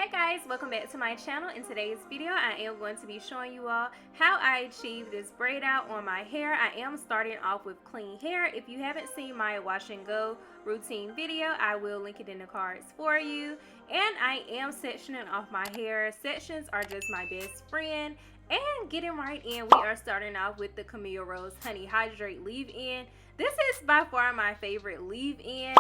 Hey guys, welcome back to my channel. In today's video I am going to be showing you all how I achieve this braid out on my hair. I am starting off with clean hair. If you haven't seen my wash and go routine video, I will link it in the cards for you. And I am sectioning off my hair. Sections are just my best friend. And getting right in, we are starting off with the Camille Rose Honey Hydrate leave-in. This is by far my favorite leave-in.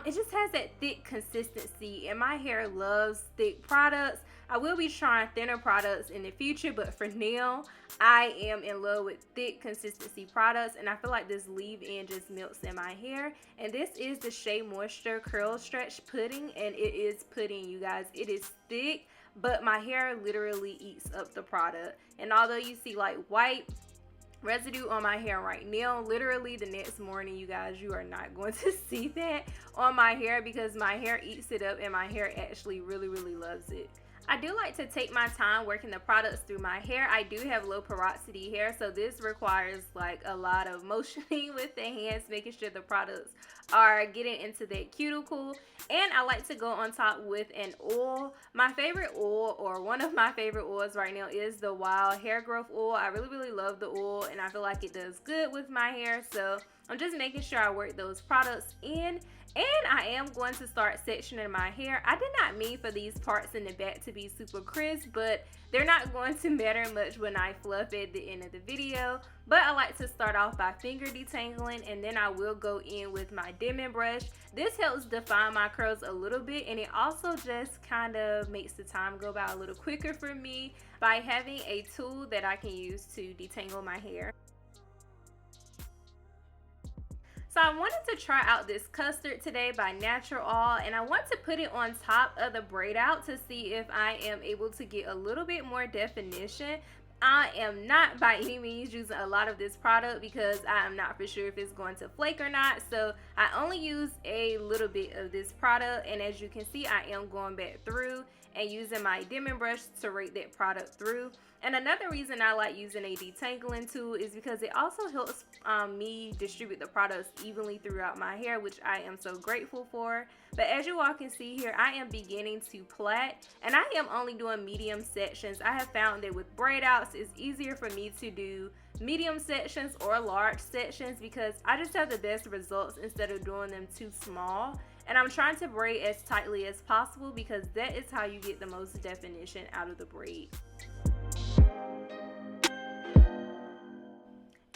It just has that thick consistency, and my hair loves thick products. I will be trying thinner products in the future, but for now, I am in love with thick consistency products, and I feel like this leave-in just melts in my hair. And this is the Shea Moisture Curl Stretch Pudding, and it is pudding, you guys. It is thick, but my hair literally eats up the product. And although you see like white residue on my hair right now, literally the next morning, you guys, you are not going to see that on my hair because my hair eats it up and my hair actually really loves it. I do like to take my time working the products through my hair. I do have low porosity hair, so this requires like a lot of motioning with the hands, making sure the products are getting into that cuticle. And I like to go on top with an oil. My favorite oil, or one of my favorite oils right now, is the Wild Hair Growth Oil. I really love the oil, and I feel like it does good with my hair, so I'm just making sure I work those products in. And I am going to start sectioning my hair. I did not mean for these parts in the back to be super crisp, but they're not going to matter much when I fluff at the end of the video. But I like to start off by finger detangling, and then I will go in with my dimming brush. This helps define my curls a little bit, and it also just kind of makes the time go by a little quicker for me by having a tool that I can use to detangle my hair. So I wanted to try out this custard today by Natural All, and I want to put it on top of the braid out to see if I am able to get a little bit more definition. I am not by any means using a lot of this product because I am not for sure if it's going to flake or not. So I only use a little bit of this product, and as you can see, I am going back through and using my dimming brush to rake that product through. And another reason I like using a detangling tool is because it also helps me distribute the products evenly throughout my hair, which I am so grateful for. But as you all can see here, I am beginning to plait, and I am only doing medium sections. I have found that with braid outs, it's easier for me to do medium sections or large sections because I just have the best results instead of doing them too small. And I'm trying to braid as tightly as possible because that is how you get the most definition out of the braid.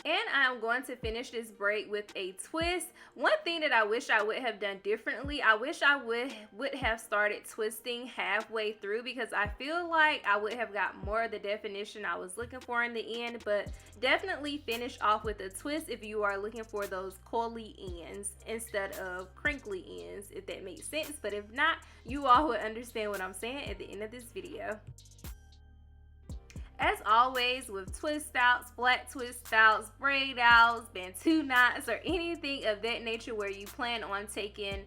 And I'm going to finish this braid with a twist. One thing that I wish I would have done differently, I wish I would have started twisting halfway through because I feel like I would have got more of the definition I was looking for in the end. But definitely finish off with a twist if you are looking for those coily ends instead of crinkly ends, if that makes sense. But if not, you all would understand what I'm saying at the end of this video. As always, with twist outs, flat twist outs, braid outs, bantu knots, or anything of that nature where you plan on taking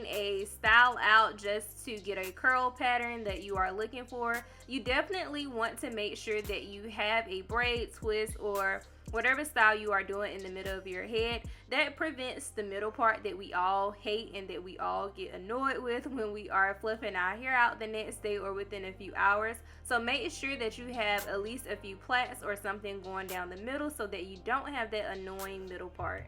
a style out just to get a curl pattern that you are looking for, you definitely want to make sure that you have a braid, twist, or whatever style you are doing in the middle of your head. That prevents the middle part that we all hate and that we all get annoyed with when we are fluffing our hair out the next day or within a few hours. So make sure that you have at least a few plaits or something going down the middle so that you don't have that annoying middle part.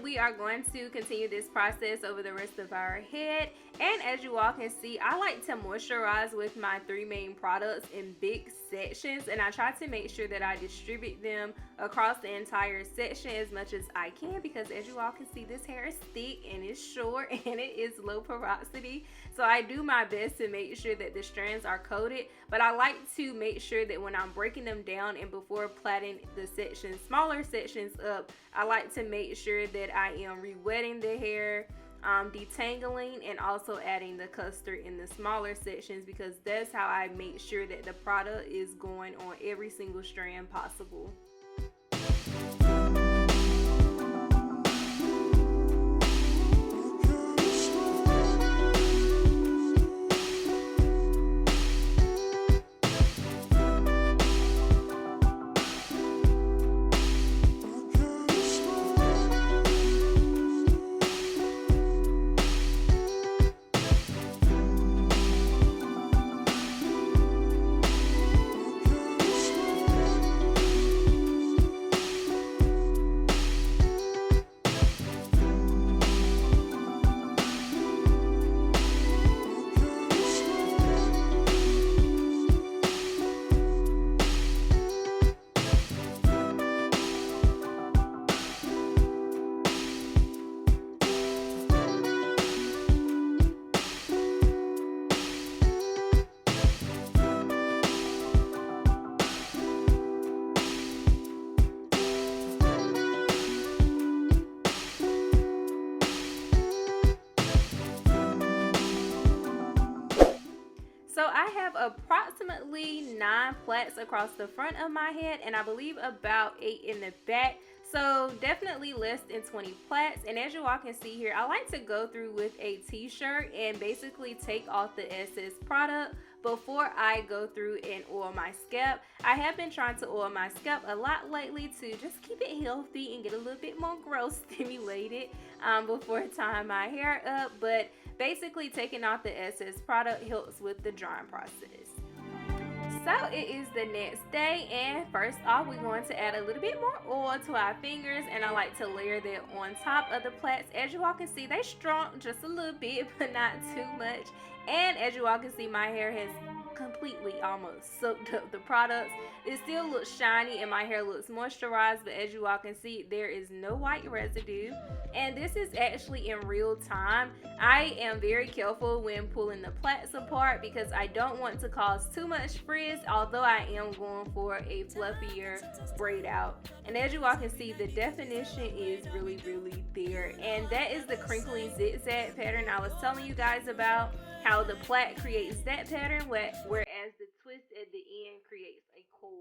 We are going to continue this process over the rest of our head, and as you all can see, I like to moisturize with my three main products in big sections, and I try to make sure that I distribute them across the entire section as much as I can because as you all can see, this hair is thick and it's short and it is low porosity, so I do my best to make sure that the strands are coated. But I like to make sure that when I'm breaking them down and before plaiting the sections, smaller sections up, I like to make sure that I am re-wetting the hair detangling and also adding the custard in the smaller sections, because that's how I make sure that the product is going on every single strand possible. So I have approximately 9 plaits across the front of my head, and I believe about 8 in the back. So definitely less than 20 plaits. And as you all can see here, I like to go through with a t-shirt and basically take off the excess product before I go through and oil my scalp. I have been trying to oil my scalp a lot lately to just keep it healthy and get a little bit more growth stimulated before tying my hair up. But basically taking off the excess product helps with the drying process. So it is the next day, and first off we're going to add a little bit more oil to our fingers, and I like to layer that on top of the plaits. As you all can see, they shrunk just a little bit but not too much, and as you all can see, my hair has completely almost soaked up the products. It still looks shiny and my hair looks moisturized, but as you all can see, there is no white residue, and this is actually in real time. I am very careful when pulling the plaits apart because I don't want to cause too much frizz, although I am going for a fluffier braid out. And as you all can see, the definition is really there, and that is the crinkly zigzag pattern I was telling you guys about, how the plait creates that pattern, whereas the twist at the end creates a coil.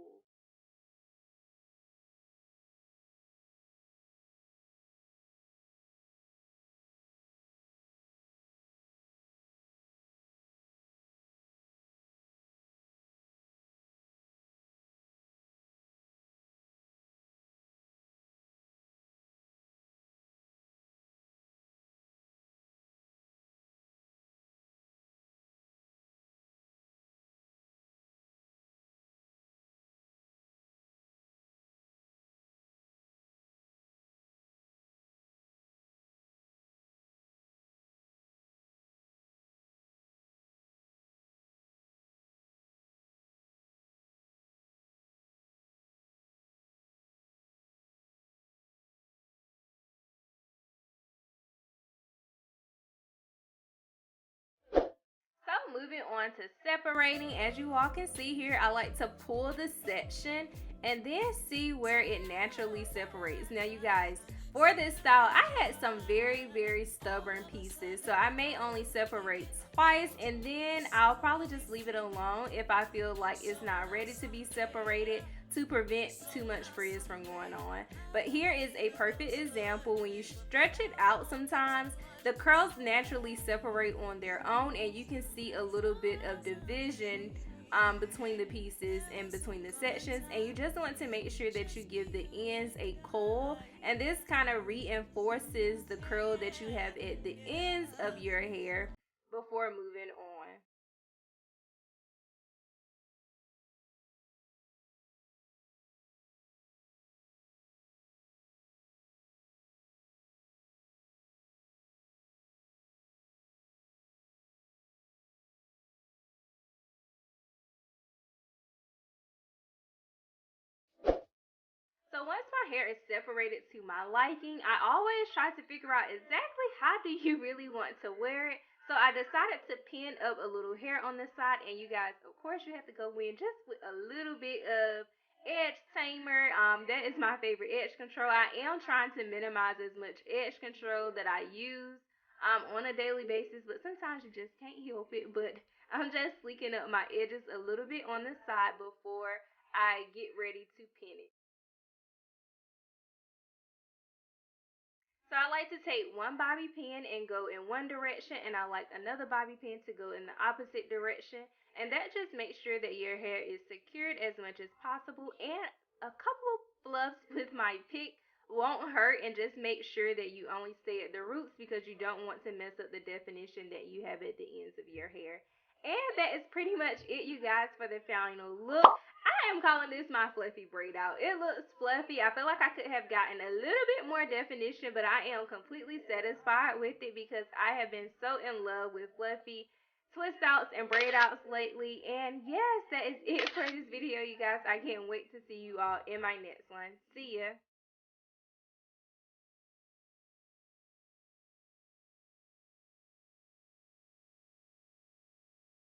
So moving on to separating, as you all can see here, I like to pull the section and then see where it naturally separates. Now you guys, for this style, I had some very stubborn pieces, so I may only separate twice, and then I'll probably just leave it alone if I feel like it's not ready to be separated, to prevent too much frizz from going on. But here is a perfect example. When you stretch it out, sometimes the curls naturally separate on their own, and you can see a little bit of division between the pieces and between the sections, and you just want to make sure that you give the ends a coil, and this kind of reinforces the curl that you have at the ends of your hair before moving on. So once my hair is separated to my liking, I always try to figure out exactly how do you really want to wear it. So I decided to pin up a little hair on the side, and you guys, of course, you have to go in just with a little bit of edge tamer. That is my favorite edge control. I am trying to minimize as much edge control that I use. on a daily basis, but sometimes you just can't help it. But I'm just sleeking up my edges a little bit on the side before I get ready to pin it. So I like to take one bobby pin and go in one direction, and I like another bobby pin to go in the opposite direction. And that just makes sure that your hair is secured as much as possible. And a couple of fluffs with my pick won't hurt, and just make sure that you only stay at the roots because you don't want to mess up the definition that you have at the ends of your hair. And that is pretty much it, you guys, for the final look. I am calling this my fluffy braid out. It looks fluffy. I feel like I could have gotten a little bit more definition, but I am completely satisfied with it because I have been so in love with fluffy twist outs and braid outs lately. And yes, that is it for this video, you guys. I can't wait to see you all in my next one. See ya.